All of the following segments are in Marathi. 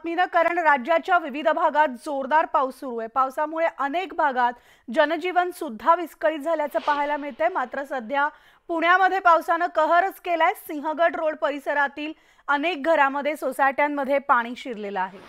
बातमीनं, कारण राज्याच्या विविध भागात जोरदार पाऊस सुरू आहे। पावसामुळे अनेक भागात जनजीवन सुद्धा विस्कळीत झाल्याचं पाहायला मिळतंय। मात्र सध्या पुण्यामध्ये पावसानं कहरच केलाय। सिंहगड रोड परिसरातील अनेक घरांमध्ये, सोसायट्यांमध्ये पाणी शिरलेलं आहे,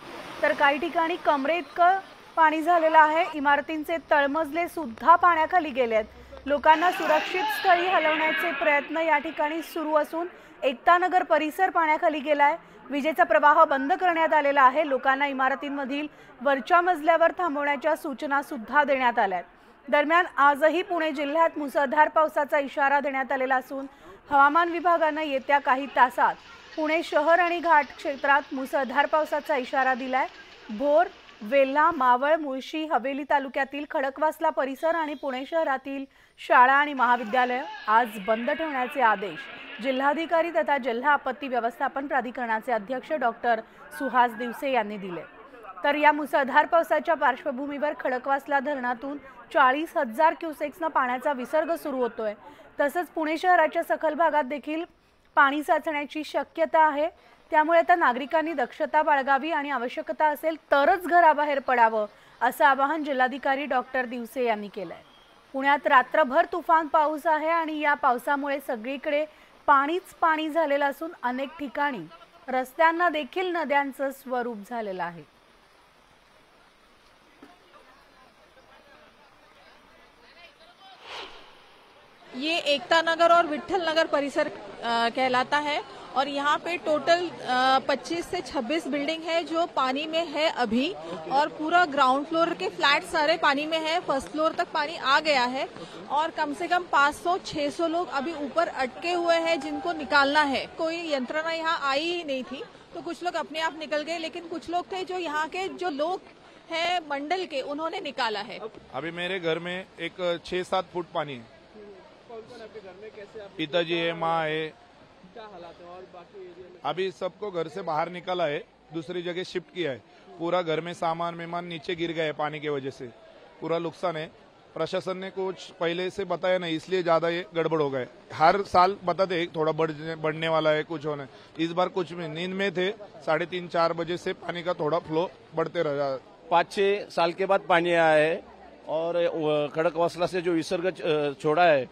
तर काही ठिकाणी कमरे इतकं पाणी झालेलं आहे। इमारतींचे तळमजले सुद्धा पाण्याखाली गेलेत। लोकांना सुरक्षित स्थळी हलवण्याचे प्रयत्न या ठिकाणी सुरू असून एकतानगर परिसर पाण्याखाली गेलाय। विजेचा प्रवाह बंद करण्यात आलेला आहे। लोकांना इमारतींमधील वरच्या मजल्यावर थांबवण्याच्या सूचना सुद्धा देण्यात आल्या आहेत। दरम्यान आजही पुणे जिल्ह्यात मुसळधार पावसाचा इशारा देण्यात आलेला असून हवामान विभागानं येत्या काही तासात पुणे शहर आणि घाट क्षेत्रात मुसळधार पावसाचा इशारा दिलाय। भोर, वेल्हा, मावळ, मुळशी, हवेली तालुक्यातील खडकवासला परिसर आणि पुणे शहरातील शाळा आणि महाविद्यालय आज बंद ठेवण्याचे आदेश जिल्हाधिकारी तथा जिल्हा आपत्ती व्यवस्थापन प्राधिकरणाचे अध्यक्ष डॉक्टर सुहास दिवसे यांनी दिले। तर या मुसळधार पावसाच्या पार्श्वभूमीवर खडकवासला धरणातून 40,000 क्युसेक्सनं पाण्याचा विसर्ग सुरू होतोय। तसंच पुणे शहराच्या सखल भागात देखील पाणी साचण्याची शक्यता आहे। त्यामुळे आता नागरिकांनी दक्षता बाळगावी आणि आवश्यकता असेल तरच घराबाहेर पडावं, असं आवाहन जिल्हाधिकारी डॉक्टर दिवसे यांनी केलंय। पुण्यात रात्रभर तुफान पाऊस आहे आणि या पावसामुळे सगळीकडे पाणीच पाणी झालेलं असून अनेक ठिकाणी रस्त्यांना देखील नद्यांचं स्वरूप झालेलं आहे। ये एकता नगर और विट्ठल नगर परिसर कहलाता है और यहाँ पे टोटल 25 से 26 बिल्डिंग है जो पानी में है अभी, और पूरा ग्राउंड फ्लोर के फ्लैट सारे पानी में है। फर्स्ट फ्लोर तक पानी आ गया है और कम से कम 500-600 लोग अभी ऊपर अटके हुए हैं जिनको निकालना है। कोई यंत्रणा यहाँ आई ही नहीं थी, तो कुछ लोग अपने आप निकल गए, लेकिन कुछ लोग थे जो यहाँ के जो लोग हैं मंडल के, उन्होंने निकाला है। अभी मेरे घर में एक 6-7 फुट पानी है। पिताजी है, माँ है, क्या हालात है? और बाकी एरिया में अभी सबको घर से बाहर निकाला है, दूसरी जगह शिफ्ट किया है। पूरा घर में सामान मेहमान नीचे गिर गए पानी की वजह से, पूरा नुकसान है। प्रशासन ने कुछ पहले से बताया नहीं, इसलिए ज्यादा ये गड़बड़ हो गए। हर साल बताते हैं थोड़ा बढ़ने वाला है, कुछ होने, इस बार कुछ में नींद में थे। 3:30-4 बजे से पानी का थोड़ा फ्लो बढ़ते रहा। 5-6 साल के बाद पानी आया है और खड़कवासला से जो विसर्ग छोड़ा है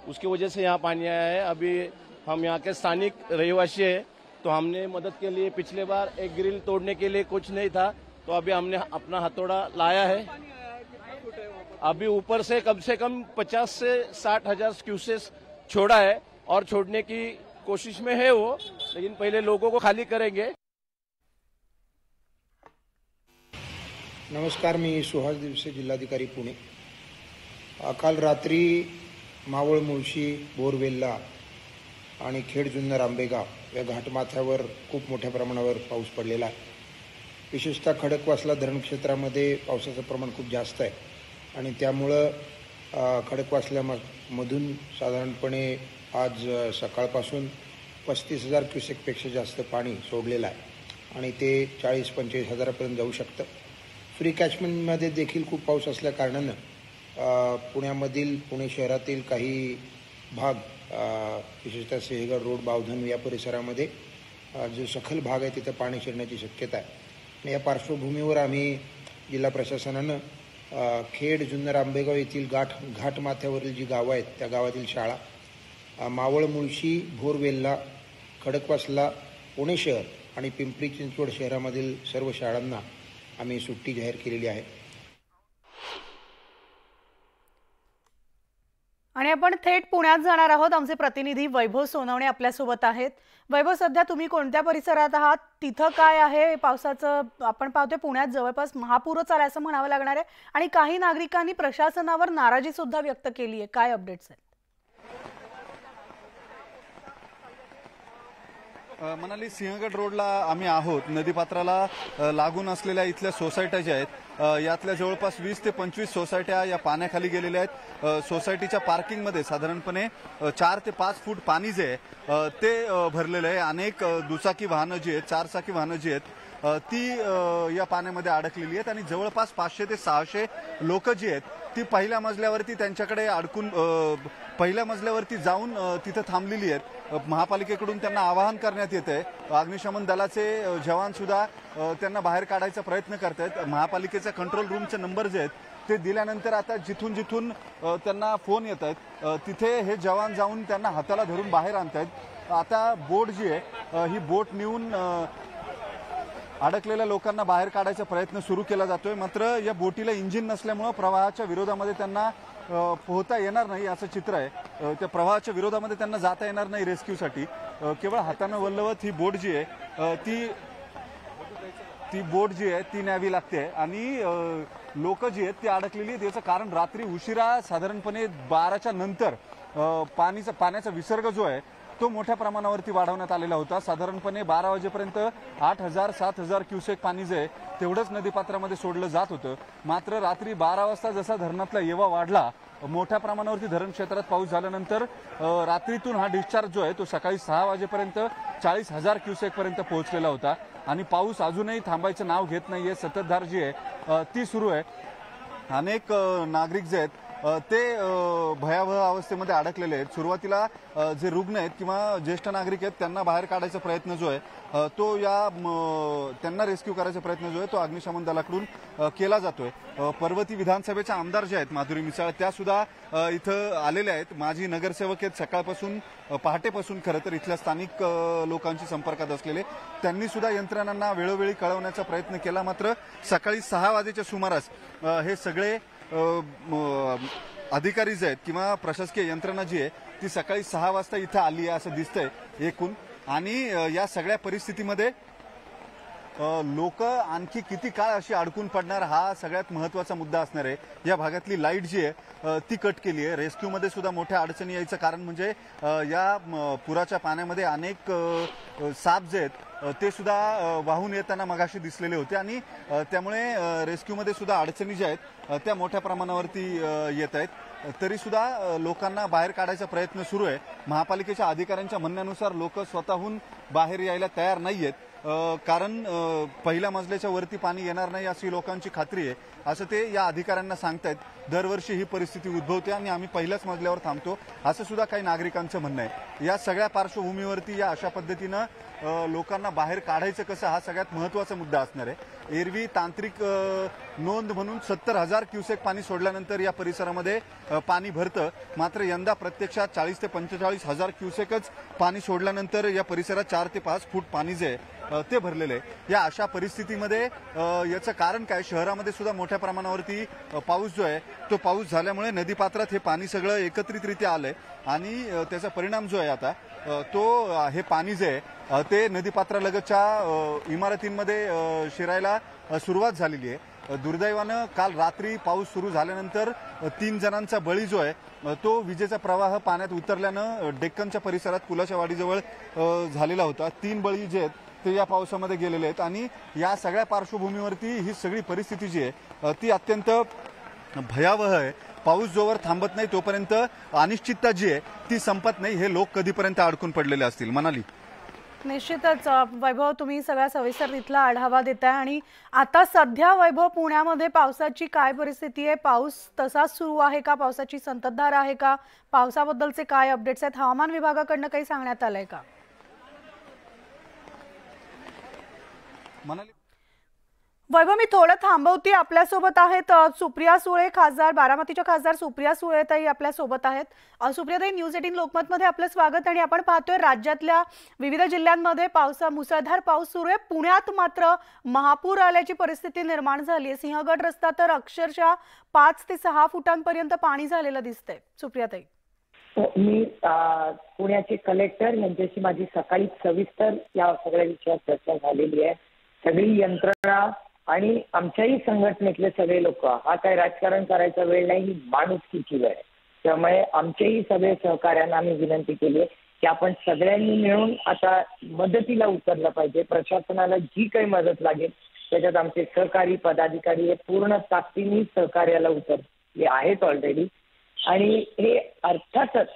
उसकी वजह से यहाँ पानी आया है। अभी हम यहाँ के स्थानिक रहवासी है, तो हमने मदद के लिए पिछले बार एक ग्रिल तोड़ने के लिए कुछ नहीं था, तो अभी हमने अपना हथौड़ा लाया है। अभी ऊपर से कम 50 से 60 हजार क्यूसेस छोड़ा है और छोड़ने की कोशिश में है वो, लेकिन पहले लोगों को खाली करेंगे। नमस्कार, मी सुहास दिवसे, जिल्हाधिकारी पुणे। काल रात्री मावळ, मुळशी, बोरवेल्ला आणि खेड, जुन्नर, आंबेगाव या घाटमाथ्यावर खूप मोठ्या प्रमाणावर पाऊस पडलेला आहे। विशेषतः खडकवासला धरण क्षेत्रामध्ये पावसाचं प्रमाण खूप जास्त आहे आणि त्यामुळं खडकवासल्यामधून साधारणपणे आज सकाळपासून 35,000 क्युसेकपेक्षा जास्त पाणी सोडलेलं आहे आणि ते 40-45 हजारापर्यंत जाऊ शकतं। फ्री कॅचमेंटमध्ये देखील खूप पाऊस असल्या कारणानं पुण्यामधील, पुणे शहरातील काही भाग, विशेषतः सिंहगड रोड, बावधन या परिसरामध्ये जो सखल भाग आहे तिथं पाणी शिरण्याची शक्यता आहे। आणि या पार्श्वभूमीवर आम्ही जिल्हा प्रशासनानं खेड, जुन्नर, आंबेगाव येथील घाटमाथ्यावरील जी गावं आहेत त्या गावातील शाळा, मावळ, मुळशी, भोर, वेल्हा, खडकवासला, पुणे शहर आणि पिंपरी चिंचवड शहरामधील सर्व शाळांना आम्ही सुट्टी जाहीर केलेली आहे। आणि आपण थेट पुण्यात जाणार आहोत। आमचे प्रतिनिधी वैभव सोनवणे आपल्यासोबत आहेत। वैभव, सध्या तुम्ही कोणत्या परिसरात आहात? तिथं काय आहे पावसाचं? आपण पाहतोय पुण्यात जवळपास महापूरच आलाय असं म्हणावं लागणार आहे आणि काही नागरिकांनी प्रशासनावर नाराजी सुद्धा व्यक्त केली आहे। काय अपडेट्स आहेत? मनाली, सिंहगड रोडला आम्ही आहोत। नदीपात्राला लागून असलेल्या इथल्या सोसायट्या ज्या आहेत यातल्या जवळपास 20 ते 25 सोसायट्या या पाण्याखाली गेलेल्या आहेत। सोसायटीच्या पार्किंगमध्ये साधारणपणे 4 ते 5 फूट पाणी जे आहे ते भरलेलं आहे। अनेक दुचाकी वाहनं जी आहेत, 4 चाकी वाहनं जी आहेत ती या पाण्यामध्ये अडकलेली आहेत आणि जवळपास 500 ते 600 लोक जी आहेत ती पहिल्या मजल्यावरती त्यांच्याकडे अडकून पहिल्या मजल्यावरती जाऊन तिथं थांबलेली आहेत. महापालिकेकडून त्यांना आवाहन करण्यात येत आहे. अग्निशमन दलाचे जवान सुद्धा त्यांना बाहेर काढायचा प्रयत्न करतायत. महापालिकेचा कंट्रोल रूमचे नंबर जे आहेत ते दिल्यानंतर आता जिथून जिथून त्यांना फोन येत आहेत तिथे हे जवान जाऊन त्यांना हाताला धरून बाहेर आणतायत. आता बोट जी आहे ही बोट नेऊन अडकलेल्या लोकांना बाहेर काढायचा प्रयत्न सुरू केला जातोय. मात्र या बोटीला इंजिन नसल्यामुळे प्रवाहाच्या विरोधामध्ये त्यांना पोहता येणार नाही असं चित्र आहे. त्या प्रवाहाच्या विरोधामध्ये त्यांना जाता येणार नाही रेस्क्यूसाठी. केवळ हातानं वल्लवत ही बोट जी आहे ती बोट जी आहे ती न्यावी लागते आणि लोक जी आहेत ती अडकलेली आहेत. याचं कारण रात्री उशिरा साधारणपणे 12च्या नंतर पाण्याचा विसर्ग जो आहे तो मोठ्या प्रमाणावरती वाढवण्यात आलेला होता. साधारणपणे 12 वाजेपर्यंत 8,000-7,000 क्युसेक पाणी जे आहे तेवढंच नदीपात्रामध्ये सोडलं जात होतं. मात्र रात्री 12 वाजता जसा धरणातला येवा वाढला, मोठ्या प्रमाणावरती धरण क्षेत्रात पाऊस झाल्यानंतर रात्रीतून हा डिस्चार्ज जो आहे तो सकाळी 6 वाजेपर्यंत 40,000 क्युसेक पर्यंत पोहोचलेला होता आणि पाऊस अजूनही थांबायचं नाव घेत नाहीये. संततधार जी आहे ती सुरू आहे. अनेक नागरिक जे आहेत ते भयावह अवस्थेमध्ये अडकलेले आहेत. सुरुवातीला जे रुग्ण आहेत किंवा ज्येष्ठ नागरिक आहेत त्यांना बाहेर काढायचा प्रयत्न जो आहे तो त्यांना रेस्क्यू करायचा प्रयत्न जो आहे तो अग्निशमन दलाकडून केला जातोय. पर्वती विधानसभेच्या आमदार जे आहेत माधुरी मिसाळ त्या सुद्धा इथं आलेल्या आहेत. माजी नगरसेवक आहेत सकाळपासून पहाटेपासून खरं तर इथल्या स्थानिक लोकांशी संपर्कात असलेले. त्यांनी सुद्धा यंत्रणांना वेळोवेळी कळवण्याचा प्रयत्न केला. मात्र सकाळी 6 वाजेच्या सुमारास हे सगळे अधिकारी जे आहेत किंवा प्रशासकीय यंत्रणा जी आहे ती सकाळी 6 वाजता इथं आली आहे असं दिसतंय एकूण. आणि या सगळ्या परिस्थितीमध्ये लोक आणखी किती काळ अशी अडकून पडणार हा सगळ्यात महत्वाचा मुद्दा असणार आहे. या भागातली लाईट जी आहे ती कट केली आहे. रेस्क्यूमध्ये सुद्धा मोठ्या अडचणी यायचं कारण म्हणजे या पुराच्या पाण्यामध्ये अनेक साप जे आहेत ते सुद्धा वाहून येताना मगाशी दिसलेले होते आणि त्यामुळे रेस्क्यूमध्ये सुद्धा अडचणी ज्या आहेत त्या मोठ्या प्रमाणावरती येत आहेत. तरी सुद्धा लोकांना बाहेर काढायचा प्रयत्न सुरू आहे. महापालिकेच्या अधिकाऱ्यांच्या म्हणण्यानुसार लोक स्वतःहून बाहेर यायला तयार नाहीयेत. कारण पहिल्या मजल्याच्या वरती पाणी येणार नाही अशी लोकांची खात्री आहे असं ते या अधिकाऱ्यांना सांगतायत. दरवर्षी ही परिस्थिती उद्भवते आणि आम्ही पहिल्याच मजल्यावर थांबतो असं सुद्धा काही नागरिकांचं म्हणणं आहे. या सगळ्या पार्श्वभूमीवरती या अशा पद्धतीनं लोकांना बाहेर काढायचं कसं हा सगळ्यात महत्वाचा मुद्दा असणार आहे. एरवी तांत्रिक नोंद म्हणून 70,000 क्युसेक पाणी सोडल्यानंतर या परिसरामध्ये पाणी भरतं. मात्र यंदा प्रत्यक्षात 40 ते 45,000 क्युसेकच पाणी सोडल्यानंतर या परिसरात 4 ते 5 फूट पाणी जे आहे ते भरलेलं आहे. या अशा परिस्थितीमध्ये याचं कारण काय, शहरामध्ये सुद्धा मोठ्या प्रमाणावरती पाऊस जो आहे तो पाऊस झाल्यामुळे नदीपात्रात हे पाणी सगळं एकत्रितरित्या आलंय आणि त्याचा परिणाम जो आहे आता तो हे पाणी जे आहे ते नदीपात्रालगतच्या इमारतींमध्ये शिरायला सुरुवात झालेली आहे. दुर्दैवानं काल रात्री पाऊस सुरू झाल्यानंतर 3 जणांचा बळी जो आहे तो विजेचा प्रवाह पाण्यात उतरल्यानं डेक्कनच्या परिसरात पुलाच्या वाडीजवळ झालेला होता. 3 बळी जे आहेत ते या पावसामध्ये गेलेले आहेत आणि या सगळ्या पार्श्वभूमीवरती ही सगळी परिस्थिती जी आहे ती अत्यंत भयावह आहे. पाऊस जोवर थांबत नाही तोपर्यंत अनिश्चितता जी आहे ती संपत नाही. हे लोक कधीपर्यंत अडकून पडलेले असतील. मनाली, निश्चितच वैभव, तुम्ही सगळ्या सविस्तर इथला आढावा देताय. आणि आता सध्या वैभव पुण्यामध्ये पावसाची काय परिस्थिती आहे? पाऊस तसाच सुरू आहे का? पावसाची संततधार आहे का? पावसाबद्दलचे काय अपडेट्स आहेत? हवामान विभागाकडनं काही सांगण्यात आलंय का? मनाली, वैभव, मी थोडं थांबवते. आपल्यासोबत आहेत सुप्रिया सुळे, खासदार, बारामतीच्या खासदार सुप्रिया सुळेताई आपल्यासोबत आहेत. सुप्रियाताई, न्यूज 18 लोकमतमध्ये आपलं स्वागत. आणि आपण पाहतोय राज्यातल्या विविध जिल्ह्यांमध्ये मुसळधार पाऊस सुरू आहे. पुण्यात मात्र महापूर आल्याची परिस्थिती निर्माण झाली आहे. सिंहगड रस्ता तर अक्षरशः 5 ते 6 फुटांपर्यंत पाणी झालेलं दिसतंय. सुप्रियाताई, मी पुण्याचे कलेक्टर यांच्याशी माझी सकाळी सविस्तर या सगळ्या विषयात चर्चा झालेली आहे. सगळी यंत्रणा आणि आमच्याही संघटनेतले सगळे लोक, हा काय राजकारण करायचा वेळ नाही, ही माणुसकीची वेळ आहे. त्यामुळे आमचेही सगळे सहकार्यांना आम्ही विनंती केली आहे की आपण सगळ्यांनी मिळून आता मदतीला उतरलं पाहिजे. प्रशासनाला जी काही मदत लागेल त्याच्यात आमचे सहकारी पदाधिकारी हे पूर्ण ताकदीने सहकार्याला उतरले आहेत ऑलरेडी. आणि हे अर्थातच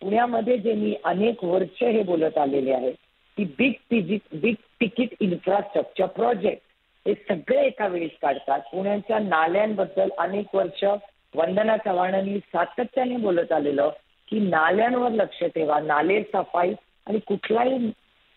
पुण्यामध्ये जे मी अनेक वर्ष हे बोलत आलेले आहे की बिग तिकीट इन्फ्रास्ट्रक्चर प्रोजेक्ट हे सगळे एका वेळेस काढतात. पुण्याच्या नाल्यांबद्दल अनेक वर्ष वंदना चव्हाणांनी सातत्याने बोलत आलेलं की नाल्यांवर लक्ष ठेवा, नाले सफाई, आणि कुठलाही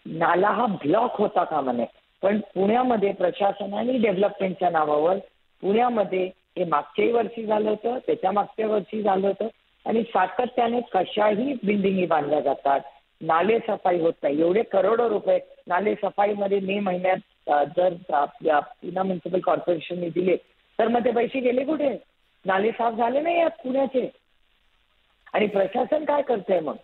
नाला हा ब्लॉक होता कामा नये. पण पुण्यामध्ये प्रशासनाने डेव्हलपमेंटच्या नावावर पुण्यामध्ये हे मागच्याही वर्षी झालं होतं, त्याच्या मागच्या वर्षी झालं होतं, आणि सातत्याने कशाही बिल्डिंगी बांधल्या जातात, नाले सफाई होत नाही. एवढे करोडो रुपये नाले सफाईमध्ये मे महिन्यात जर आपल्या पुणे म्युन्सिपल कॉर्पोरेशनने दिले तर मग ते पैसे गेले कुठे? नाले साफ झाले नाही आहेत पुण्याचे. आणि प्रशासन काय करतंय मग?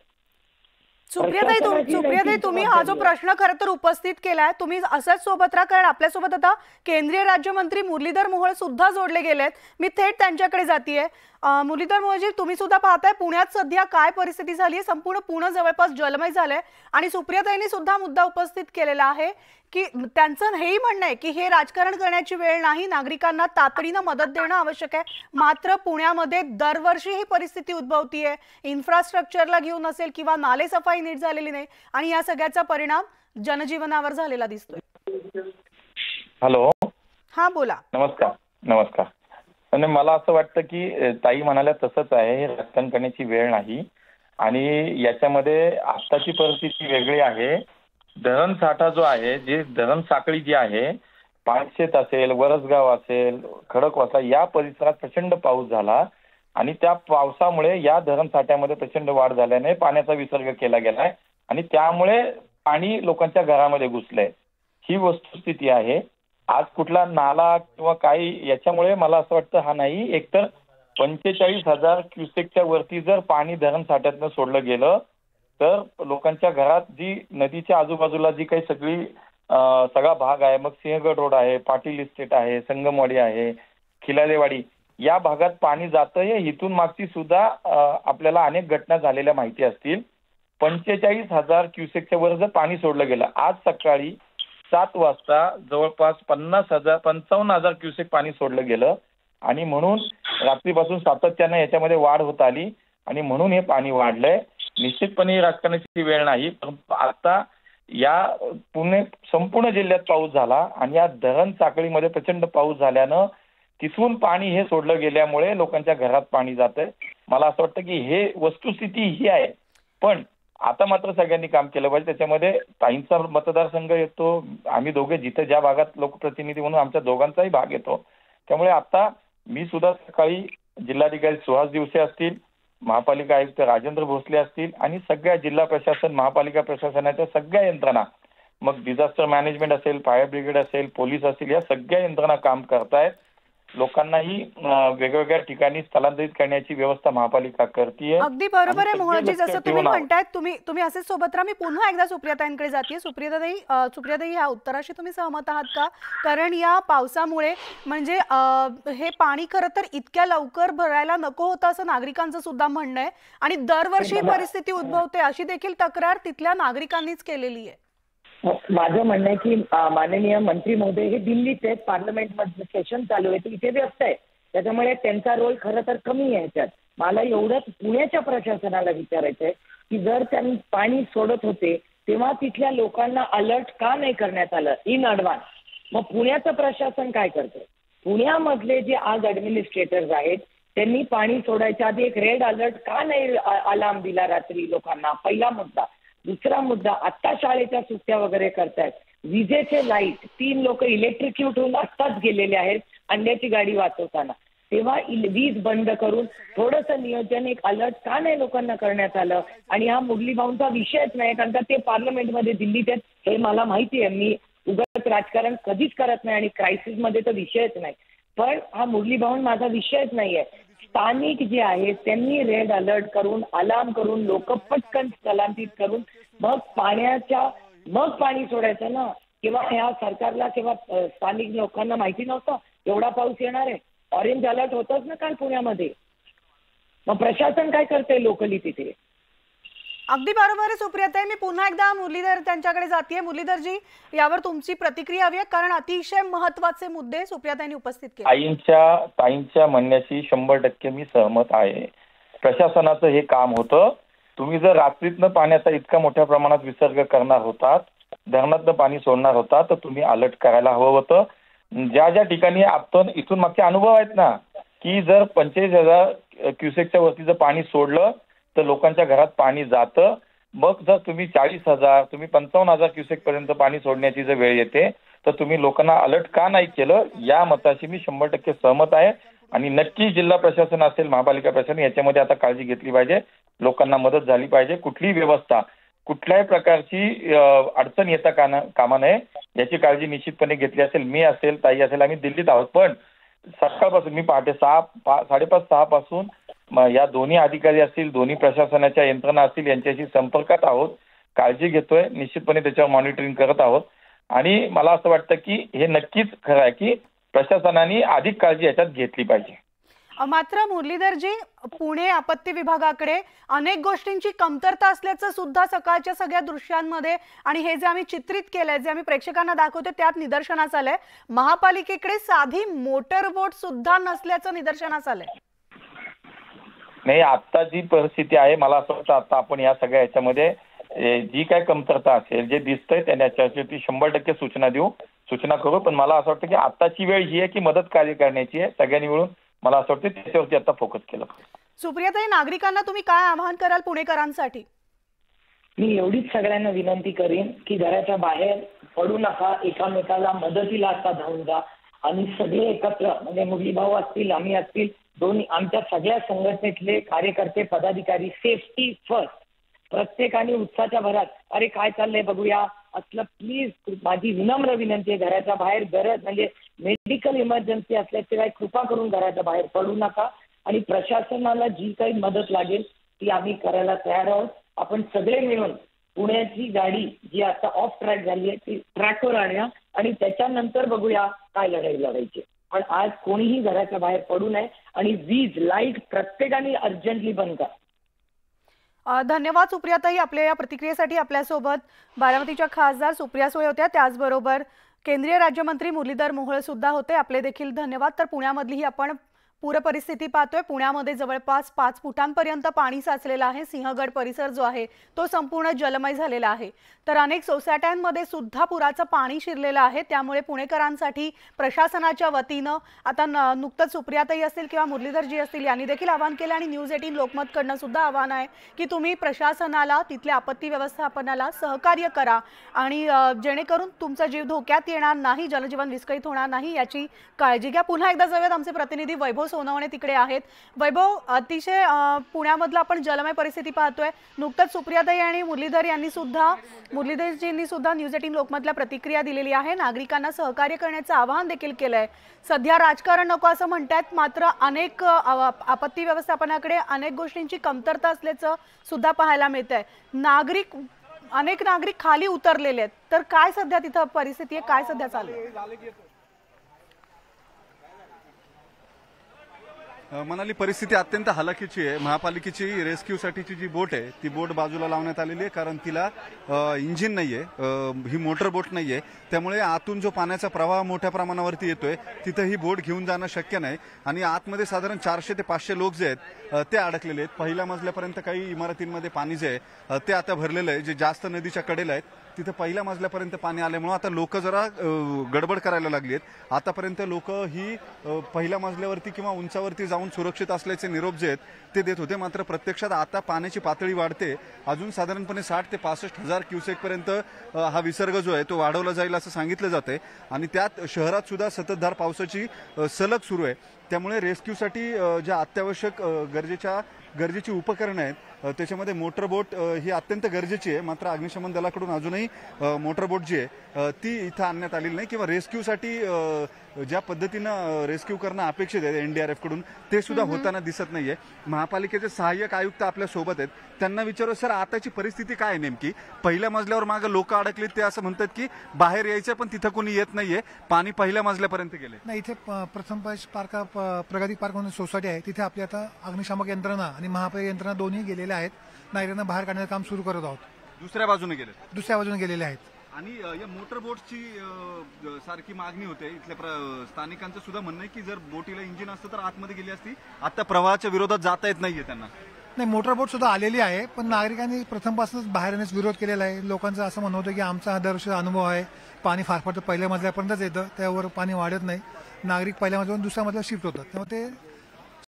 सुप्रियाताई, तुम्ही हा जो प्रश्न खरं तर उपस्थित केलाय, तुम्ही असंच सोबत राहा, कारण आपल्यासोबत आता केंद्रीय राज्यमंत्री मुरलीधर मोहोळ सुद्धा जोडले गेलेत. मी थेट त्यांच्याकडे जातीये. मुरलीधर मोहोळजी, तुम्ही सुद्धा पाहताय पुण्यात सध्या काय परिस्थिती झाली आहे. संपूर्ण पुणे जवळपास जलमय झालंय आणि सुप्रियाताईंनी सुद्धा मुद्दा उपस्थित केलेला आहे की त्यांचं हेही म्हणणं आहे की हे राजकारण करण्याची वेळ नाही, नागरिकांना तातडीनं मदत देणं आवश्यक आहे. मात्र पुण्यामध्ये दरवर्षी ही परिस्थिती उद्भवतीये, इन्फ्रास्ट्रक्चरला घेऊन असेल किंवा नाले सफाई नीट झालेली नाही, आणि या सगळ्याचा परिणाम जनजीवनावर झालेला दिसतोय. हॅलो, हा बोला. नमस्कार. आणि मला असं वाटतं की ताई म्हणाल्या तसंच आहे, हे राजकारण करण्याची वेळ नाही. आणि याच्यामध्ये आत्ताची परिस्थिती वेगळी आहे. धरण साठा जो आहे, जे धरण साखळी जी आहे, पानशेत असेल, वरसगाव असेल, खडकवासला या परिसरात प्रचंड पाऊस झाला आणि त्या पावसामुळे या धरण साठ्यामध्ये प्रचंड वाढ झाल्याने पाण्याचा विसर्ग केला गेलाय आणि त्यामुळे पाणी लोकांच्या घरामध्ये घुसलंय. ही वस्तुस्थिती आहे. आज कुठला नाला किंवा काही याच्यामुळे मला असं वाटतं हा नाही. एकतर 45,000 क्युसेकच्या वरती जर पाणी धरण साठ्यातनं सोडलं गेलं तर लोकांच्या घरात जी नदीच्या आजूबाजूला जी काही सगळा भाग आहे, मग सिंहगड रोड आहे, पाटील इस्टेट आहे, संगमवाडी आहे, खिलालेवाडी, या भागात पाणी जातंय. इथून मागची सुद्धा आपल्याला अनेक घटना झालेल्या माहिती असतील. 45,000 क्युसेकच्या वर जर पाणी सोडलं गेलं, आज सकाळी 7 वाजता जवळपास 55,000 क्युसेक पाणी सोडलं गेलं आणि म्हणून रात्रीपासून सातत्यानं याच्यामध्ये वाढ होत आली आणि म्हणून हे पाणी वाढलंय. निश्चितपणे राजकारणाची वेळ नाही, परंतु आता या संपूर्ण जिल्ह्यात पाऊस झाला आणि या धरण साखळीमध्ये प्रचंड पाऊस झाल्यानं तिथून पाणी हे सोडलं गेल्यामुळे लोकांच्या घरात पाणी जातंय. मला असं वाटतं की हे वस्तुस्थिती ही आहे. पण आता मात्र सगळ्यांनी काम केलं पाहिजे. त्याच्यामध्ये ताईंचा मतदारसंघ येतो, आम्ही दोघे जिथे ज्या भागात लोकप्रतिनिधी म्हणून आमच्या दोघांचाही भाग येतो. त्यामुळे आता मी सुद्धा सकाळी जिल्हाधिकारी सुहास दिवसे असतील, महापालिका आयुक्त राजेंद्र भोसले असतील आणि सगळ्या जिल्हा प्रशासन, महापालिका प्रशासनाच्या सगळ्या यंत्रणा, मग डिझास्टर मॅनेजमेंट असेल, फायर ब्रिगेड असेल, पोलीस असतील, या सगळ्या यंत्रणा काम करतायत. लोकांनाही वेगवेगळ्या ठिकाणी स्थलांतरित करण्याची व्यवस्था महापालिका करते. अगदी बरोबर आहे मोहनजी, जसं तुम्ही म्हणतायत. तुम्ही असेच सोबत राहा. मी पुन्हा एकदा सुप्रियाताईंकडे जाते. सुप्रियाताई, ह्या उत्तराशी तुम्ही सहमत आहात का? कारण या पावसामुळे म्हणजे हे पाणी खरं तर इतक्या लवकर भरायला नको होतं असं नागरिकांचं सुद्धा म्हणणं आहे आणि दरवर्षी परिस्थिती उद्भवते अशी देखील तक्रार तिथल्या नागरिकांनीच केलेली आहे. माझं म्हणणं आहे की माननीय मंत्री महोदय हे दिल्लीत आहेत, पार्लमेंटमध्ये सेशन चालू आहे, इथे व्यस्त आहे, त्याच्यामुळे त्यांचा रोल खरं तर कमी आहे याच्यात. मला एवढंच पुण्याच्या प्रशासनाला विचारायचं आहे की जर त्यांनी पाणी सोडत होते तेव्हा तिथल्या लोकांना अलर्ट का नाही करण्यात आलं इन ॲडव्हान्स? मग पुण्याचं प्रशासन काय करतं? पुण्यामधले जे आज ऍडमिनिस्ट्रेटर्स आहेत त्यांनी पाणी सोडायच्या आधी एक रेड अलर्ट का नाही अलार्म दिला रात्री लोकांना? पहिला मुद्दा. दुसरा मुद्दा, आत्ता शाळेच्या सुट्ट्या वगैरे करतायत, विजेचे लाईट 3 लोक इलेक्ट्रिक्यूट होऊन आत्ताच गेलेले आहेत अंड्याची गाडी वाचवताना, तेव्हा वीज बंद करून थोडंसं नियोजन, एक अलर्ट का नाही लोकांना करण्यात आलं? आणि हा मुरली भाऊंचा विषयच नाही, कारण का ते पार्लमेंटमध्ये दिल्लीत आहेत हे मला माहिती आहे. मी उगाच राजकारण कधीच करत नाही आणि क्रायसिसमध्ये तर विषयच नाही. पण हा मुरली भाऊन माझा विषयच नाहीये. स्थानिक जे आहेत त्यांनी रेड अलर्ट करून, अलार्म करून, लोक पटकन स्थलांतरित करून मग पाणी सोडायचं ना. किंवा ह्या सरकारला किंवा स्थानिक लोकांना माहिती नव्हतं एवढा पाऊस येणार आहे? ऑरेंज अलर्ट होतच ना काल पुण्यामध्ये. मग प्रशासन काय करतंय लोकली तिथे? अगदी बरोबर आहे सुप्रियाताई. मी पुन्हा एकदा मुरलीधर त्यांच्याकडे जाते. मुरलीधरजी, यावर तुमची प्रतिक्रिया हवी आहे, कारण अतिशय महत्वाचे मुद्दे सुप्रियाताईंनी उपस्थित केले. ताईंच्या म्हणण्याशी 100% मी सहमत आहे. प्रशासनाचं हे काम होतं. तुम्ही जर रात्रीतनं पाण्याचा इतका मोठ्या प्रमाणात विसर्ग करणार होतात धरणातनं पाणी सोडणार होता तर तुम्ही अलर्ट करायला हवं होतं. ज्या ज्या ठिकाणी आपण इथून मागचे अनुभव आहेत ना, की जर 45,000 क्युसेकच्या वरती जर पाणी सोडलं तर लोकांच्या घरात पाणी जातं. मग जर तुम्ही 40,000 तुम्ही 55,000 क्युसेक पर्यंत पाणी सोडण्याची जर वेळ येते तर तुम्ही लोकांना अलर्ट का नाही केलं, या मताशी मी 100% सहमत आहे. आणि नक्की जिल्हा प्रशासन असेल, महापालिका प्रशासन याच्यामध्ये आता काळजी घेतली पाहिजे. लोकांना मदत झाली पाहिजे. कुठलीही व्यवस्था कुठल्याही प्रकारची अडचण येता कामा नये याची काळजी निश्चितपणे घेतली असेल. मी असेल, ताई असेल, आम्ही दिल्लीत आहोत. पण सकाळपासून मी पहाटे 5:30 पासून या दोन्ही अधिकारी असतील, दोन्ही प्रशासनाच्या यंत्रणा असतील यांच्याशी संपर्कात आहोत. काळजी घेतोय, निश्चितपणे त्याच्यावर मॉनिटरिंग करत आहोत. आणि मला असं वाटतं की हे नक्कीच खरं आहे की प्रशासनाने अधिक काळजी याच्यात घेतली पाहिजे. मात्र मुरलीधरजी, पुणे आपत्ती विभागाकडे अनेक गोष्टींची कमतरता असल्याचं सुद्धा सकाळच्या सगळ्या दृश्यांमध्ये आणि हे जे आम्ही चित्रित केलंय, जे आम्ही प्रेक्षकांना दाखवतो त्यात निदर्शनास आलंय. महापालिकेकडे साधी मोटर बोट सुद्धा नसल्याचं निदर्शनास आलंय. नाही, आता जी परिस्थिती आहे मला असं वाटतं आता आपण या सगळ्या याच्यामध्ये जी काय कमतरता असेल, जे दिसतंय त्याच्यावरती 100% सूचना करू. पण मला असं वाटतं की आताची वेळ ही आहे की मदत कार्य करण्याची आहे. सगळ्यांनी मिळून मला असं वाटतं त्याच्यावरती आता फोकस केलं. सुप्रियाताई, नागरिकांना तुम्ही काय आवाहन कराल पुणेकरांसाठी? मी एवढीच सगळ्यांना विनंती करीन की घराच्या बाहेर पडू नका, एकामेकाला मदतीला आता धावून जा आणि सगळे एकत्र, म्हणजे मुरली भाऊ असतील, आम्ही असतील, दोन्ही आमच्या सगळ्या संघटनेतले कार्यकर्ते, पदाधिकारी, सेफ्टी फर्स्ट, प्रत्येकाने उत्साहाच्या भरात अरे काय चाललंय बघूया असलं प्लीज माझी विनम्र विनंती आहे. घराच्या बाहेर गरज म्हणजे मेडिकल इमर्जन्सी असल्याशिवाय कृपा करून घराच्या बाहेर पडू नका. आणि प्रशासनाला जी काही मदत लागेल ती आम्ही करायला तयार आहोत. आपण सगळे मिळून पुण्याची गाडी जी आता ऑफ ट्रॅक झाली आहे ती ट्रॅकवर आणूया आणि त्याच्यानंतर बघूया काय लढाई लढायची. पण आज कोणीही घराच्या बाहेर पडू नये आणि वीज लाईट प्रत्येकाने अर्जंटली बंद करा. धन्यवाद सुप्रियाताई आपल्या या प्रतिक्रियेसाठी. आपल्यासोबत बारामतीच्या खासदार सुप्रिया सुळे होत्या, त्याचबरोबर केंद्रीय राज्यमंत्री मुरलीधर मोहोळ सुद्धा होते. आपले देखील धन्यवाद. तर पुण्यामधली ही आपण पूर परिस्थिती पाहतोय. पुण्यामध्ये जवळपास 5 फुटांपर्यंत पाणी साचलेलं आहे. सिंहगड परिसर जो आहे तो संपूर्ण जलमय झालेला आहे. तर अनेक सोसायट्यांमध्ये सुद्धा पुराचं पाणी शिरलेलं आहे. त्यामुळे पुणेकरांसाठी प्रशासनाच्या वतीनं आता नुकतंच सुप्रियाताई असतील किंवा मुरलीधरजी असतील यांनी देखील आवाहन केलं आणि न्यूज 18 लोकमतकडनं सुद्धा आवाहन आहे की तुम्ही प्रशासनाला, तिथल्या आपत्ती व्यवस्थापनाला सहकार्य करा आणि जेणेकरून तुमचा जीव धोक्यात येणार नाही, जनजीवन विस्कळीत होणार नाही याची काळजी घ्या. पुन्हा एकदा जाऊयात, आमचे प्रतिनिधी वैभव सोनवणे तिकडे आहेत. वैभव, अतिशय पुण्यामधलं आपण जलमय परिस्थिती पाहतोय. नुकतंच सुप्रियाताई आणि मुरलीधरजींनी सुद्धा न्यूज 18 लोकमतला प्रतिक्रिया दिलेली आहे. नागरिकांना सहकार्य करण्याचं आवाहन देखील केलंय. सध्या राजकारण नको असं म्हणतायत, मात्र अनेक आपत्ती व्यवस्थापनाकडे अनेक गोष्टींची कमतरता असल्याचं सुद्धा पाहायला मिळतंय. अनेक नागरिक खाली उतरलेले आहेत. तर काय सध्या तिथं परिस्थिती आहे, काय सध्या चालू आहे? मनाली परिस्थिती अत्यंत हलाखीची आहे. महापालिकेची रेस्क्यूसाठीची जी बोट आहे ती बोट बाजूला लावण्यात आलेली आहे कारण तिला इंजिन नाहीये, ही मोटर बोट नाहीये. त्यामुळे आतून जो पाण्याचा प्रवाह मोठ्या प्रमाणावरती येतोय तिथं ही बोट घेऊन जाणं शक्य नाही. आणि आतमध्ये साधारण 400 ते 500 लोक जे आहेत ते अडकलेले आहेत. पहिल्या मजल्यापर्यंत काही इमारतींमध्ये पाणी जे आहे ते आता भरलेलं आहे. जे जास्त नदीच्या कडेला आहेत तिथं पहिल्या मजल्यापर्यंत पाणी आल्यामुळे आता लोक जरा गडबड करायला लागली आहेत. आतापर्यंत लोक ही पहिल्या मजल्यावरती किंवा उंचावरती जाऊन सुरक्षित असल्याचे निरोप जे आहेत ते देत होते. मात्र प्रत्यक्षात आता पाण्याची पातळी वाढते. अजून साधारणपणे 60 ते 65 हजार क्युसेक पर्यंत हा विसर्ग जो आहे तो वाढवला जाईल असं सांगितलं जातंय. आणि त्यात शहरात सुद्धा संततधार पावसाची सलग सुरू आहे. त्यामुळे रेस्क्यूसाठी ज्या अत्यावश्यक गरजेची उपकरणं आहेत त्याच्यामध्ये मोटर बोट ही अत्यंत गरजेची आहे. मात्र अग्निशमन दलाकडून अजूनही मोटर बोट जी आहे ती इथं आणण्यात आलेली नाही किंवा रेस्क्यूसाठी ज्या पद्धतीनं रेस्क्यू करणं अपेक्षित आहे एनडीआरएफ कडून ते सुद्धा होताना दिसत नाहीये. महापालिकेचे सहाय्यक आयुक्त आपल्या सोबत आहेत, त्यांना विचारू सर आताची परिस्थिती काय आहे नेमकी? पहिल्या मजल्यावर मागे लोक अडकलीत, ते असं म्हणतात की बाहेर यायचं पण तिथं कोणी येत नाहीये, पाणी पहिल्या मजल्यापर्यंत गेले नाही. इथे प्रथम प्रगती पार्क म्हणून सोसायटी आहे, तिथे आपली आता अग्निशामक यंत्रणा आणि महापालिका यंत्रणा दोन्ही गेलेल्या आहेत. नागरिकांना बाहेर काढण्याचं काम सुरू करत आहोत. दुसऱ्या बाजूने गेलेले आहेत. आणि या मोटर बोटची सारखी मागणी होते. इथल्या स्थानिकांचं सुद्धा म्हणणं आहे की जर बोटीला इंजिन असतं तर आतमध्ये गेली असती. आता प्रवाहाच्या विरोधात जाता येत नाहीये त्यांना. नाही, मोटरबोट सुद्धा आलेली आहे, पण नागरिकांनी प्रथमपासूनच बाहेर येण्यास विरोध केलेला आहे. लोकांचं असं म्हणणं होतं की आमचा हा दरवर्षीचा अनुभव आहे, पाणी फार फार पहिल्या मजल्यापर्यंतच येतं, त्यावर पाणी वाढत नाही. नागरिक पहिल्या मजल्यावरून दुसऱ्या मजल्यावर शिफ्ट होतात, तेव्हा ते